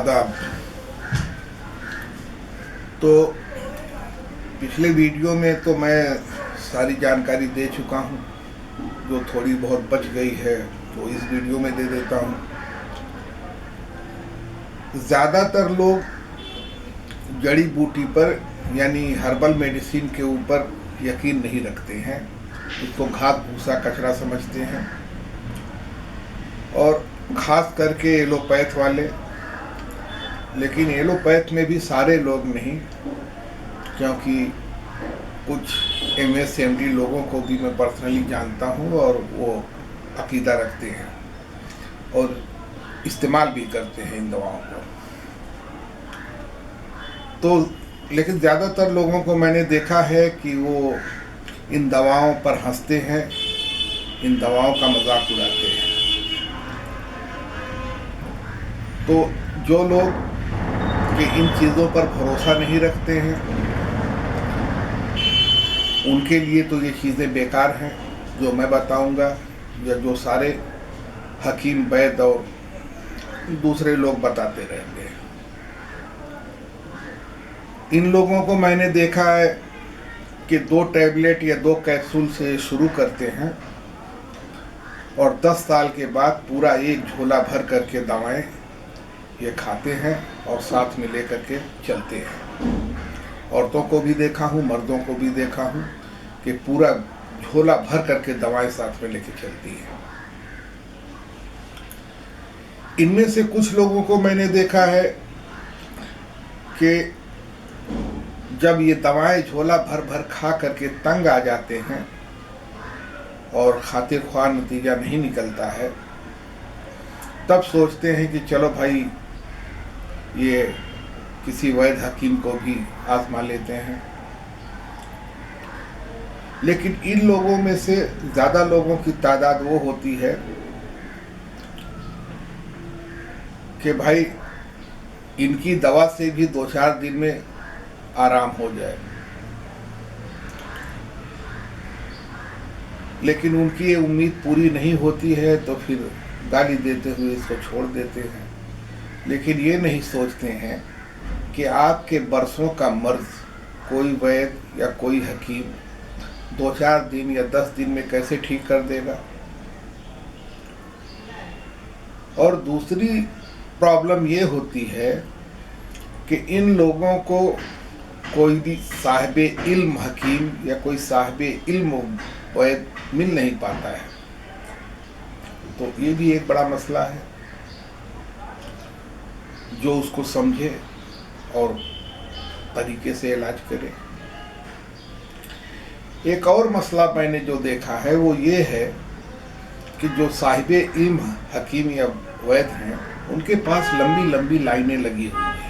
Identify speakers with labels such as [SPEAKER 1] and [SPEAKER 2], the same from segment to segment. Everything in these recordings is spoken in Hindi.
[SPEAKER 1] आदाब। तो पिछले वीडियो में तो मैं सारी जानकारी दे चुका हूँ, जो थोड़ी बहुत बच गई है तो इस वीडियो में दे देता हूँ। ज़्यादातर लोग जड़ी बूटी पर यानी हर्बल मेडिसिन के ऊपर यकीन नहीं रखते हैं, इसको घास भूसा कचरा समझते हैं, और ख़ास करके एलोपैथ वाले। लेकिन एलोपैथ में भी सारे लोग नहीं, क्योंकि कुछ MS MD लोगों को भी मैं पर्सनली जानता हूँ और वो अकीदा रखते हैं और इस्तेमाल भी करते हैं इन दवाओं को। तो लेकिन ज़्यादातर लोगों को मैंने देखा है कि वो इन दवाओं पर हंसते हैं, इन दवाओं का मजाक उड़ाते हैं। तो जो लोग कि इन चीज़ों पर भरोसा नहीं रखते हैं, उनके लिए तो ये चीज़ें बेकार हैं जो मैं बताऊंगा, या जो सारे हकीम वैद्य और दूसरे लोग बताते रहेंगे। इन लोगों को मैंने देखा है कि 2 टैबलेट या 2 कैप्सूल से शुरू करते हैं और 10 साल के बाद पूरा एक झोला भर करके दवाएं ये खाते हैं और साथ में लेकर के चलते हैं। औरतों को भी देखा हूँ, मर्दों को भी देखा हूँ कि पूरा झोला भर करके दवाएं साथ में लेके चलती हैं। इनमें से कुछ लोगों को मैंने देखा है कि जब ये दवाएं झोला भर भर खा करके तंग आ जाते हैं और खाते ख्वाह नतीजा नहीं निकलता है, तब सोचते हैं कि चलो भाई ये किसी वैद्य हकीम को भी आजमा लेते हैं। लेकिन इन लोगों में से ज़्यादा लोगों की तादाद वो होती है कि भाई इनकी दवा से भी 2-4 दिन में आराम हो जाए, लेकिन उनकी ये उम्मीद पूरी नहीं होती है तो फिर गाली देते हुए इसको छोड़ देते हैं। लेकिन ये नहीं सोचते हैं कि आपके बरसों का मर्ज कोई वैद्य या कोई हकीम 2-4 दिन या 10 दिन में कैसे ठीक कर देगा। और दूसरी प्रॉब्लम ये होती है कि इन लोगों को कोई भी साहिबे इल्म हकीम या कोई साहिबे इल्म वैद्य मिल नहीं पाता है। तो ये भी एक बड़ा मसला है, जो उसको समझे और तरीके से इलाज करे। एक और मसला मैंने जो देखा है वो ये है कि जो साहिबे इल्म हकीम या वैद्य हैं, उनके पास लंबी लंबी लाइनें लगी हुई हैं।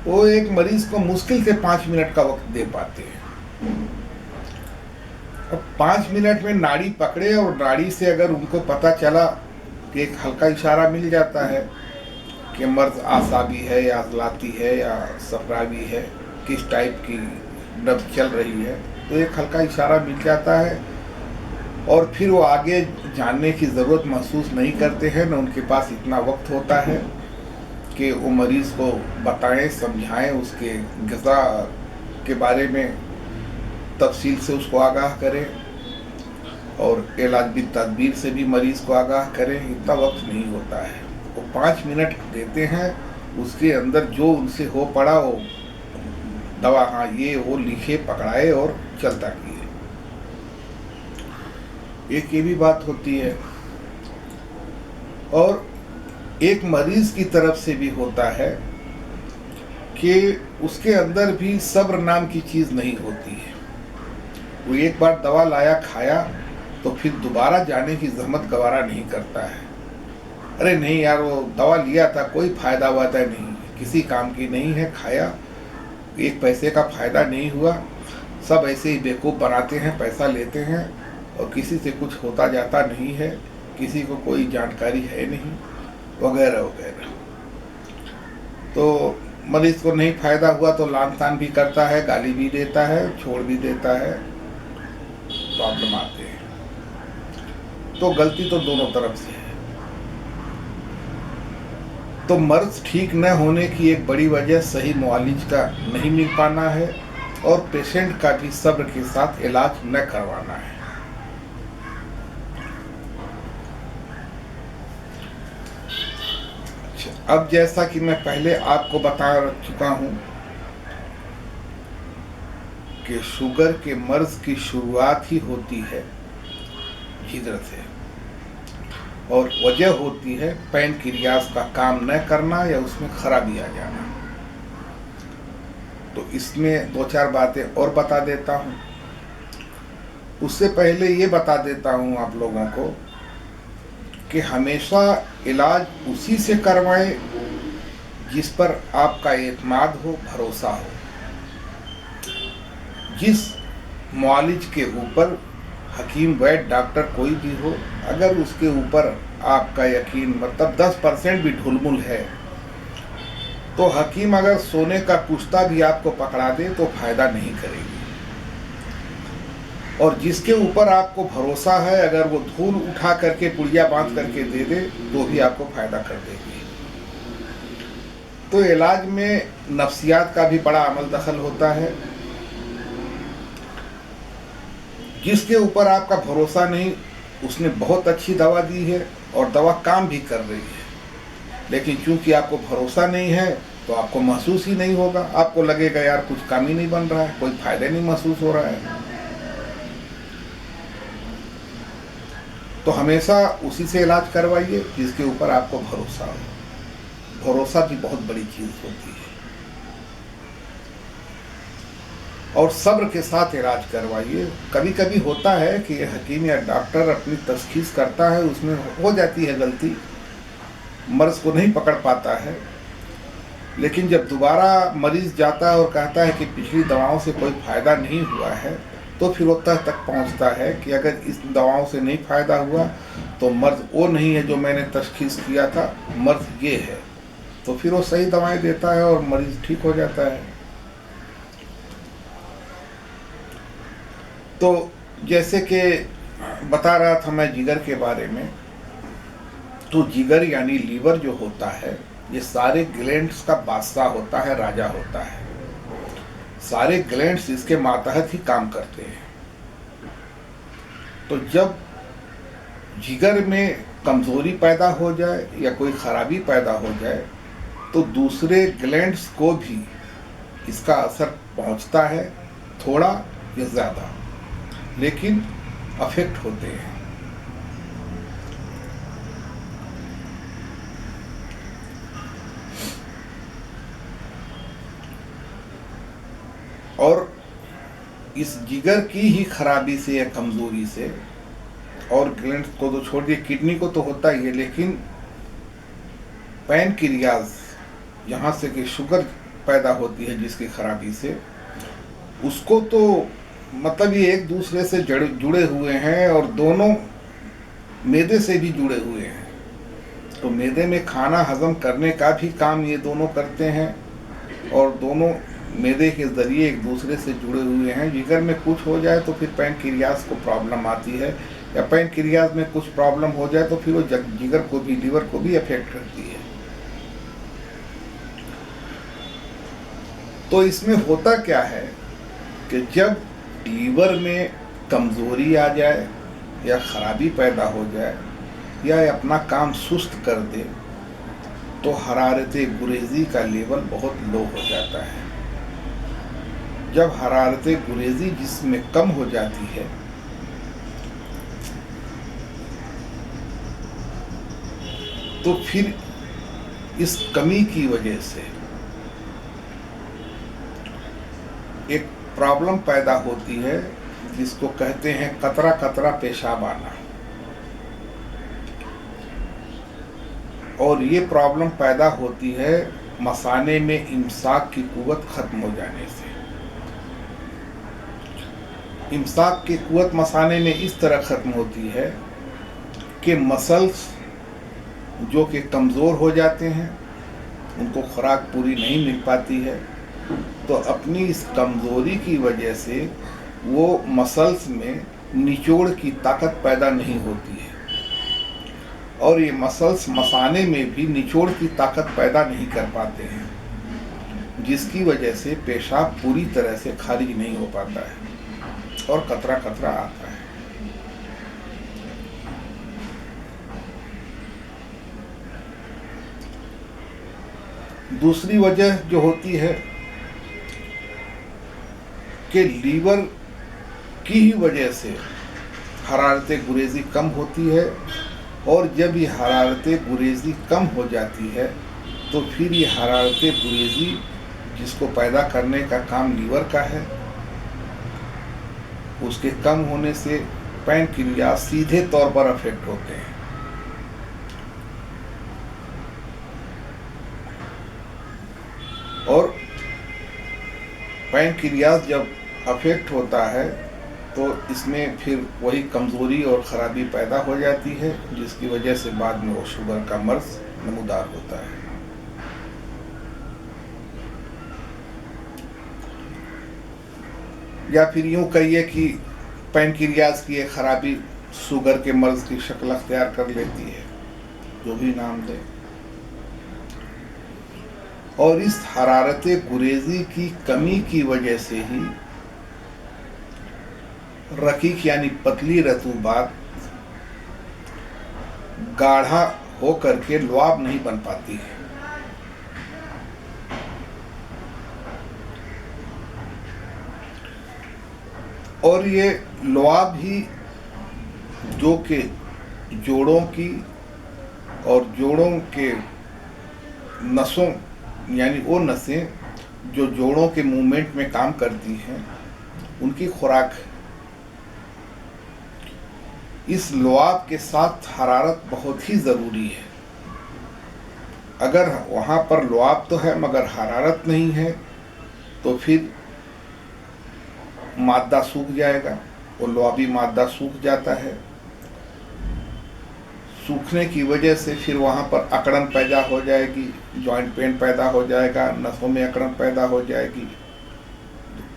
[SPEAKER 1] वो एक मरीज को मुश्किल से 5 मिनट का वक्त दे पाते हैं। अब 5 मिनट में नाड़ी पकड़े और नाड़ी से अगर उनको पता चला कि एक हल्का इशारा मिल जाता है कि मर्ज आसाबी है या अजलाती है या सफरावी है, किस टाइप की नब्ज चल रही है, तो एक हल्का इशारा मिल जाता है और फिर वो आगे जानने की ज़रूरत महसूस नहीं करते हैं। न उनके पास इतना वक्त होता है कि वो मरीज़ को बताएं, समझाएं, उसके ग़िज़ा के बारे में तफसील से उसको आगाह करें और इलाज भी तदबीर से भी मरीज़ को आगाह करें। इतना वक्त नहीं होता है। वो 5 मिनट देते हैं, उसके अंदर जो उनसे हो पड़ा वो दवा, हाँ ये वो लिखे, पकड़ाए और चलता किए। एक ये भी बात होती है। और एक मरीज की तरफ से भी होता है कि उसके अंदर भी सब्र नाम की चीज़ नहीं होती है। वो एक बार दवा लाया, खाया, तो फिर दोबारा जाने की जहमत गवारा नहीं करता है। अरे नहीं यार, वो दवा लिया था, कोई फ़ायदा वायदा नहीं, किसी काम की नहीं है, खाया, 1 पैसे का फ़ायदा नहीं हुआ, सब ऐसे ही बेवकूफ़ बनाते हैं, पैसा लेते हैं और किसी से कुछ होता जाता नहीं है, किसी को कोई जानकारी है नहीं, वगैरह वगैरह। तो मरीज को नहीं फ़ायदा हुआ तो लान तान भी करता है, गाली भी देता है, छोड़ भी देता है, प्रॉब्लम आते हैं। तो गलती तो दोनों तरफ से है। तो मर्ज ठीक न होने की एक बड़ी वजह सही मुआलिज का नहीं मिल पाना है और पेशेंट का भी सब्र के साथ इलाज न करवाना है। अब जैसा कि मैं पहले आपको बता चुका हूं कि शुगर के मर्ज की शुरुआत ही होती है जिगर से और वजह होती है पैनक्रियाज का काम न करना या उसमें खराबी आ जाना। तो इसमें दो चार बातें और बता देता हूं। उससे पहले ये बता देता हूं आप लोगों को कि हमेशा इलाज उसी से करवाएं जिस पर आपका एतमाद हो, भरोसा हो। जिस मुआलिज के ऊपर हकीम, वैद्य, डॉक्टर कोई भी हो, अगर उसके ऊपर आपका यकीन मतलब 10% भी ढुलमुल है तो हकीम अगर सोने का पुश्ता भी आपको पकड़ा दे तो फायदा नहीं करेगी। और जिसके ऊपर आपको भरोसा है अगर वो धूल उठा करके पुड़िया बांध करके दे दे तो भी आपको फायदा कर देगी। तो इलाज में नफ्सियात का भी बड़ा अमल दखल होता है। जिसके ऊपर आपका भरोसा नहीं, उसने बहुत अच्छी दवा दी है और दवा काम भी कर रही है, लेकिन चूंकि आपको भरोसा नहीं है तो आपको महसूस ही नहीं होगा। आपको लगेगा यार कुछ काम ही नहीं बन रहा है, कोई फायदा नहीं महसूस हो रहा है। तो हमेशा उसी से इलाज करवाइए जिसके ऊपर आपको भरोसा हो। भरोसा भी बहुत बड़ी चीज होती है। और सब्र के साथ इलाज करवाइए। कभी कभी होता है कि हकीम या डॉक्टर अपनी तशखीस करता है, उसमें हो जाती है गलती, मर्ज को नहीं पकड़ पाता है, लेकिन जब दोबारा मरीज जाता है और कहता है कि पिछली दवाओं से कोई फायदा नहीं हुआ है तो फिर वो तह तक पहुंचता है कि अगर इस दवाओं से नहीं फायदा हुआ तो मर्ज वो नहीं है जो मैंने तशखीस किया था, मर्ज ये है। तो फिर वो सही दवाएं देता है और मरीज ठीक हो जाता है। तो जैसे कि बता रहा था मैं जिगर के बारे में, तो जिगर यानी लीवर जो होता है ये सारे ग्लैंड्स का बादशाह होता है, राजा होता है। सारे ग्लैंड्स इसके मातहत ही काम करते हैं। तो जब जिगर में कमजोरी पैदा हो जाए या कोई खराबी पैदा हो जाए तो दूसरे ग्लैंड्स को भी इसका असर पहुंचता है, थोड़ा या ज़्यादा, लेकिन अफेक्ट होते हैं। और इस जिगर की ही खराबी से या कमजोरी से, और ग्लैंड को तो छोड़ दिए, किडनी को तो होता ही है, लेकिन पैनक्रियाज यहाँ से कि शुगर पैदा होती है जिसकी खराबी से, उसको तो मतलब ये एक दूसरे से जुड़े हुए हैं और दोनों मैदे से भी जुड़े हुए हैं। तो मैदे में खाना हजम करने का भी काम ये दोनों करते हैं और दोनों मैदे के जरिए एक दूसरे से जुड़े हुए हैं। जिगर में कुछ हो जाए तो फिर पैनक्रियाज को प्रॉब्लम आती है, या पैनक्रियाज में कुछ प्रॉब्लम हो जाए तो फिर वो जिगर को भी, लीवर को भी अफेक्ट करती है। तो इसमें होता क्या है कि जब लीवर में कमजोरी आ जाए या खराबी पैदा हो जाए या अपना काम सुस्त कर दे तो हरारत गुरेजी का लेवल बहुत लो हो जाता है। जब हरारत गुरेजी जिस्म में कम हो जाती है तो फिर इस कमी की वजह से एक प्रॉब्लम पैदा होती है जिसको कहते हैं कतरा कतरा पेशाब आना। और ये प्रॉब्लम पैदा होती है मसाने में इम्साक की कुव्वत खत्म हो जाने से। इम्साक की कुव्वत मसाने में इस तरह खत्म होती है कि मसल्स जो कि कमज़ोर हो जाते हैं, उनको खुराक पूरी नहीं मिल पाती है, तो अपनी इस कमज़ोरी की वजह से वो मसल्स में निचोड़ की ताकत पैदा नहीं होती है। और ये मसल्स मसाने में भी निचोड़ की ताकत पैदा नहीं कर पाते हैं, जिसकी वजह से पेशाब पूरी तरह से खारिज नहीं हो पाता है और कतरा कतरा आता है। दूसरी वजह जो होती है कि लीवर की ही वजह से हरारत गुरेज़ी कम होती है, और जब ये हरारत गुरेज़ी कम हो जाती है तो फिर ये हरारत गुरेज़ी जिसको पैदा करने का काम लीवर का है, उसके कम होने से पैनक्रियाज सीधे तौर पर अफेक्ट होते हैं। और पैनक्रियाज जब अफेक्ट होता है तो इसमें फिर वही कमज़ोरी और ख़राबी पैदा हो जाती है, जिसकी वजह से बाद में वो शुगर का मर्ज नमूदार होता है। या फिर यूँ कहिए कि पैनक्रियाज की एक खराबी शुगर के मर्ज की शक्ल अख्तियार कर लेती है, जो भी नाम दे। और इस हरारत गुरेज़ी की कमी की वजह से ही रकीक यानी पतली रतूबात गाढ़ा होकर के लुआब नहीं बन पाती है। और ये लुआब ही जो कि जोड़ों की और जोड़ों के नसों यानी वो नसें जो जोड़ों के मूवमेंट में काम करती हैं, उनकी खुराक है। इस लुआब के साथ हरारत बहुत ही ज़रूरी है। अगर वहाँ पर लुआब तो है मगर हरारत नहीं है तो फिर मादा सूख जाएगा, वो लुआबी मादा सूख जाता है। सूखने की वजह से फिर वहाँ पर अकड़न पैदा हो जाएगी, जॉइंट पेन पैदा हो जाएगा, नसों में अकड़न पैदा हो जाएगी,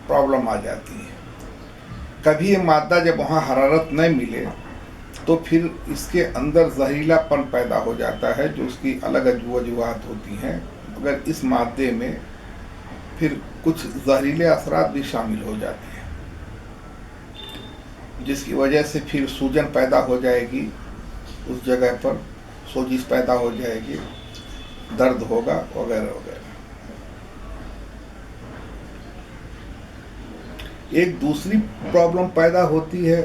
[SPEAKER 1] प्रॉब्लम आ जाती है। कभी ये मादा जब वहाँ हरारत न मिले तो फिर इसके अंदर जहरीलापन पैदा हो जाता है, जो उसकी अलग वजूहात होती हैं, मगर इस मादे में फिर कुछ जहरीले असरात भी शामिल हो जाते हैं, जिसकी वजह से फिर सूजन पैदा हो जाएगी, उस जगह पर सोजिश पैदा हो जाएगी, दर्द होगा वगैरह वगैरह। एक दूसरी प्रॉब्लम पैदा होती है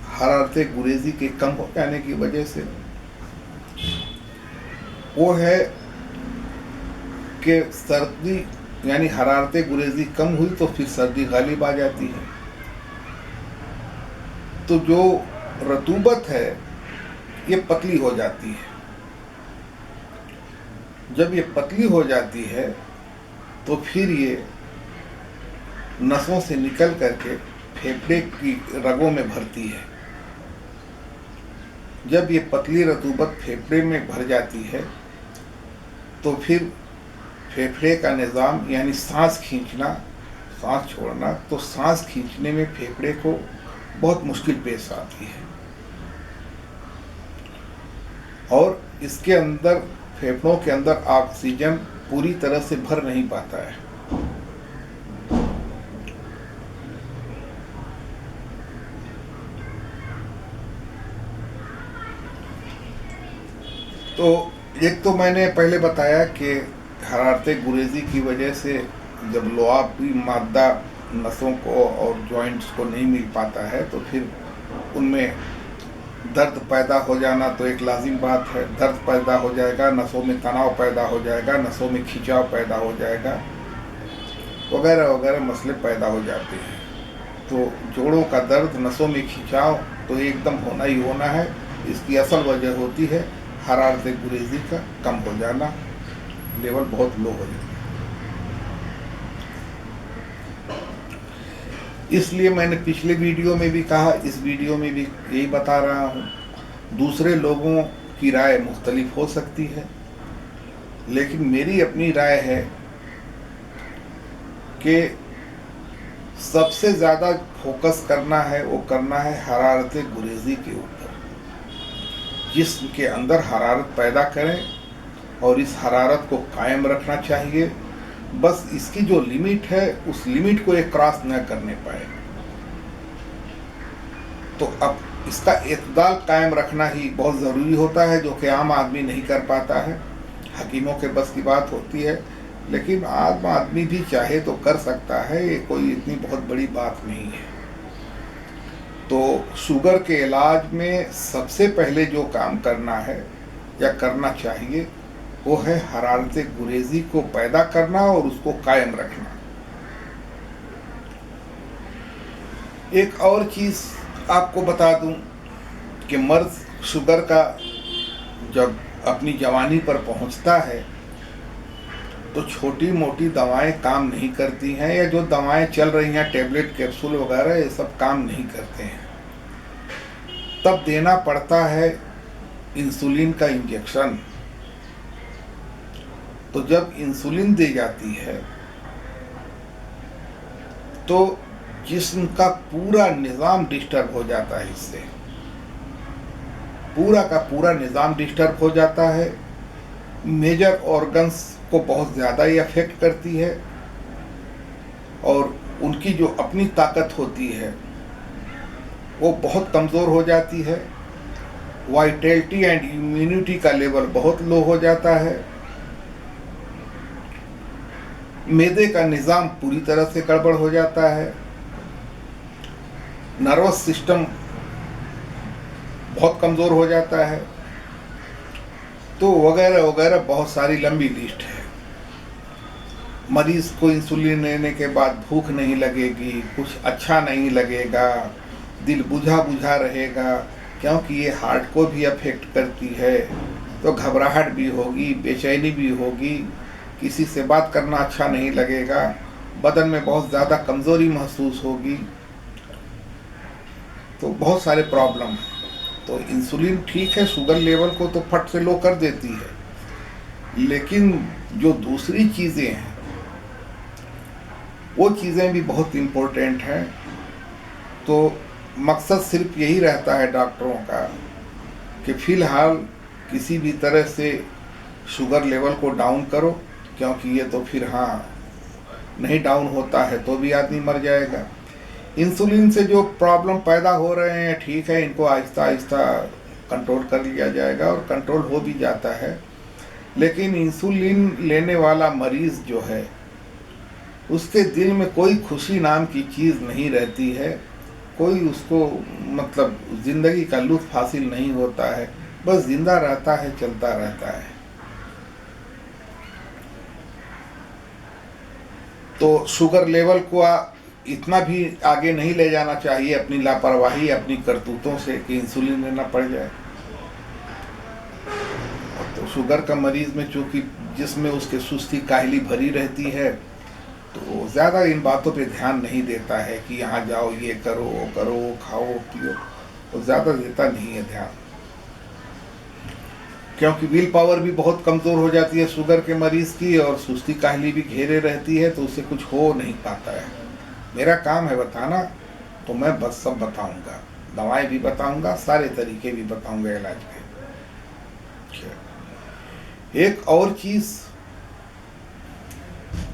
[SPEAKER 1] हरारत गुरेज़ी के कम हो जाने की वजह से, वो है कि सर्दी यानी हरारत गुरेज़ी कम हुई तो फिर सर्दी गालिब आ जाती है। तो जो रतूबत है ये पतली हो जाती है। जब ये पतली हो जाती है तो फिर ये नसों से निकल करके फेफड़े की रगों में भरती है। जब ये पतली रतूबत फेफड़े में भर जाती है तो फिर फेफड़े का निज़ाम यानी सांस खींचना, सांस छोड़ना, तो सांस खींचने में फेफड़े को बहुत मुश्किल पेश आती है। और इसके अंदर फेफड़ों के अंदर ऑक्सीजन पूरी तरह से भर नहीं पाता है। तो एक तो मैंने पहले बताया कि हरारत गुरेज़ी की वजह से जब लुआबी मादा नसों को और जॉइंट्स को नहीं मिल पाता है तो फिर उनमें दर्द पैदा हो जाना तो एक लाजिम बात है। दर्द पैदा हो जाएगा, नसों में तनाव पैदा हो जाएगा, नसों में खिंचाव पैदा हो जाएगा, वगैरह वगैरह मसले पैदा हो जाते हैं। तो जोड़ों का दर्द, नसों में खिंचाव तो एकदम होना ही होना है। इसकी असल वजह होती है हरारत गुरेज़ी का कम हो जाना, लेवल बहुत लो हो जाना। इसलिए मैंने पिछले वीडियो में भी कहा, इस वीडियो में भी यही बता रहा हूँ। दूसरे लोगों की राय मुख्तलिफ हो सकती है, लेकिन मेरी अपनी राय है कि सबसे ज़्यादा फोकस करना है वो करना है हरारत गुरेज़ी के ऊपर। जिस्म के अंदर हरारत पैदा करें और इस हरारत को कायम रखना चाहिए। बस इसकी जो लिमिट है उस लिमिट को ये क्रॉस न करने पाए। तो अब इसका इत्दाल कायम रखना ही बहुत ज़रूरी होता है, जो कि आम आदमी नहीं कर पाता है। हकीमों के बस की बात होती है, लेकिन आम आदमी भी चाहे तो कर सकता है, ये कोई इतनी बहुत बड़ी बात नहीं है। तो शुगर के इलाज में सबसे पहले जो काम करना है या करना चाहिए वो है हरारत गुरेज़ी को पैदा करना और उसको कायम रखना। एक और चीज़ आपको बता दूं कि मर्द शुगर का जब अपनी जवानी पर पहुंचता है तो छोटी मोटी दवाएं काम नहीं करती हैं, या जो दवाएं चल रही हैं टैबलेट कैप्सूल वगैरह ये सब काम नहीं करते हैं। तब देना पड़ता है इंसुलिन का इंजेक्शन। तो जब इंसुलिन दी जाती है तो जिस्म का पूरा निज़ाम डिस्टर्ब हो जाता है, इससे पूरा का पूरा निज़ाम डिस्टर्ब हो जाता है। मेजर ऑर्गन्स को बहुत ज़्यादा ही अफेक्ट करती है और उनकी जो अपनी ताकत होती है वो बहुत कमज़ोर हो जाती है। वाइटैलिटी एंड इम्यूनिटी का लेवल बहुत लो हो जाता है। मैदे का निज़ाम पूरी तरह से गड़बड़ हो जाता है। नर्वस सिस्टम बहुत कमज़ोर हो जाता है। तो वगैरह वगैरह बहुत सारी लंबी लिस्ट है। मरीज़ को इंसुलिन लेने के बाद भूख नहीं लगेगी, कुछ अच्छा नहीं लगेगा, दिल बुझा बुझा रहेगा, क्योंकि ये हार्ट को भी अफेक्ट करती है। तो घबराहट भी होगी, बेचैनी भी होगी, किसी से बात करना अच्छा नहीं लगेगा, बदन में बहुत ज़्यादा कमज़ोरी महसूस होगी। तो बहुत सारे प्रॉब्लम हैं। तो इंसुलिन ठीक है, शुगर लेवल को तो फट से लो कर देती है, लेकिन जो दूसरी चीज़ें हैं वो चीज़ें भी बहुत इम्पोर्टेंट हैं। तो मकसद सिर्फ यही रहता है डॉक्टरों का कि फ़िलहाल किसी भी तरह से शुगर लेवल को डाउन करो, क्योंकि ये तो फिर नहीं डाउन होता है तो भी आदमी मर जाएगा। इंसुलिन से जो प्रॉब्लम पैदा हो रहे हैं ठीक है, इनको आहिस्ता आहिस्ता कंट्रोल कर लिया जाएगा और कंट्रोल हो भी जाता है। लेकिन इंसुलिन लेने वाला मरीज़ जो है उसके दिल में कोई खुशी नाम की चीज़ नहीं रहती है, कोई उसको मतलब ज़िंदगी का लुत्फ़ हासिल नहीं होता है, बस जिंदा रहता है, चलता रहता है। तो शुगर लेवल को इतना भी आगे नहीं ले जाना चाहिए अपनी लापरवाही, अपनी करतूतों से कि इंसुलिन लेना पड़ जाए। तो शुगर का मरीज़ में चूँकि जिसमें उसके सुस्ती काहली भरी रहती है तो ज़्यादा इन बातों पे ध्यान नहीं देता है कि यहाँ जाओ, ये करो, वो करो, खाओ पियो, तो ज़्यादा देता नहीं है ध्यान। क्योंकि विल पावर भी बहुत कमज़ोर हो जाती है शुगर के मरीज़ की, और सुस्ती काहली भी घेरे रहती है, तो उससे कुछ हो नहीं पाता है। मेरा काम है बताना, तो मैं बस सब बताऊंगा, दवाएं भी बताऊंगा, सारे तरीके भी बताऊंगा इलाज के। एक और चीज़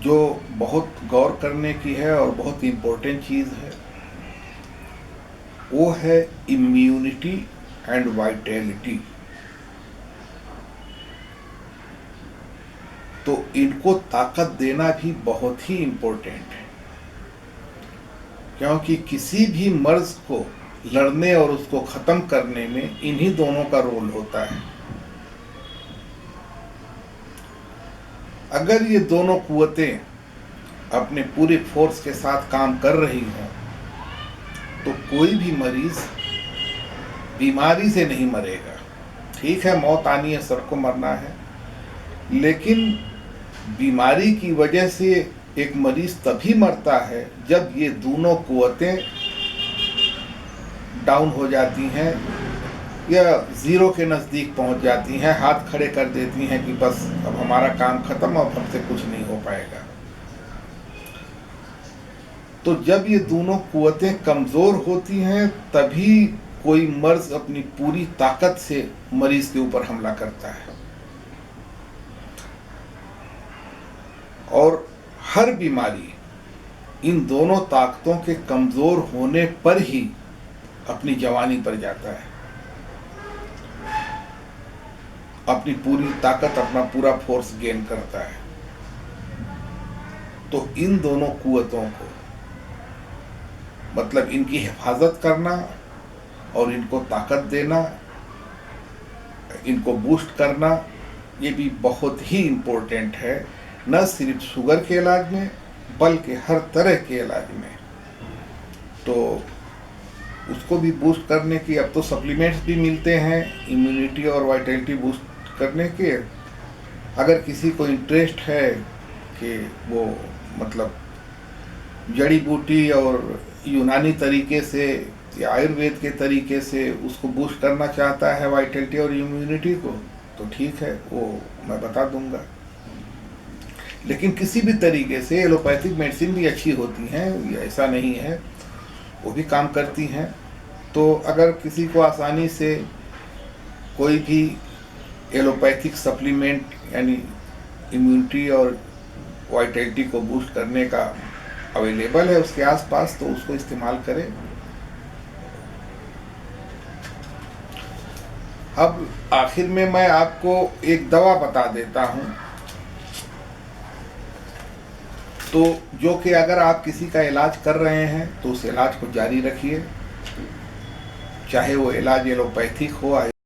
[SPEAKER 1] जो बहुत गौर करने की है और बहुत इम्पोर्टेंट चीज़ है वो है इम्यूनिटी एंड वाइटैलिटी। तो इनको ताकत देना भी बहुत ही इम्पोर्टेंट है, क्योंकि किसी भी मर्ज को लड़ने और उसको ख़त्म करने में इन्हीं दोनों का रोल होता है। अगर ये दोनों कुव्वतें अपने पूरे फोर्स के साथ काम कर रही हों तो कोई भी मरीज़ बीमारी से नहीं मरेगा। ठीक है, मौत आनी है, सबको मरना है, लेकिन बीमारी की वजह से एक मरीज़ तभी मरता है जब ये दोनों कुव्वतें डाउन हो जाती हैं या ज़ीरो के नज़दीक पहुंच जाती हैं, हाथ खड़े कर देती हैं कि बस अब हमारा काम ख़त्म, अब हमसे कुछ नहीं हो पाएगा। तो जब ये दोनों कुव्वतें कमज़ोर होती हैं तभी कोई मर्ज अपनी पूरी ताकत से मरीज के ऊपर हमला करता है, और हर बीमारी इन दोनों ताकतों के कमजोर होने पर ही अपनी जवानी पर जाता है, अपनी पूरी ताकत, अपना पूरा फोर्स गेन करता है। तो इन दोनों कुव्वतों को, मतलब इनकी हिफाजत करना और इनको ताकत देना, इनको बूस्ट करना, ये भी बहुत ही इम्पोर्टेंट है, न सिर्फ शुगर के इलाज में बल्कि हर तरह के इलाज में। तो उसको भी बूस्ट करने की अब तो सप्लीमेंट्स भी मिलते हैं इम्यूनिटी और वाइटलिटी बूस्ट करने के। अगर किसी को इंटरेस्ट है कि वो मतलब जड़ी बूटी और यूनानी तरीके से या आयुर्वेद के तरीके से उसको बूस्ट करना चाहता है वाइटलिटी और इम्यूनिटी को, तो ठीक है, वो मैं बता दूंगा। लेकिन किसी भी तरीके से एलोपैथिक मेडिसिन भी अच्छी होती हैं, ऐसा नहीं है, वो भी काम करती हैं। तो अगर किसी को आसानी से कोई भी एलोपैथिक सप्लीमेंट यानी इम्यूनिटी और वाइटलिटी को बूस्ट करने का अवेलेबल है उसके आसपास, तो उसको इस्तेमाल करें। अब आखिर में मैं आपको एक दवा बता देता हूं, तो जो कि अगर आप किसी का इलाज कर रहे हैं तो उस इलाज को जारी रखिए, चाहे वो इलाज एलोपैथिक हो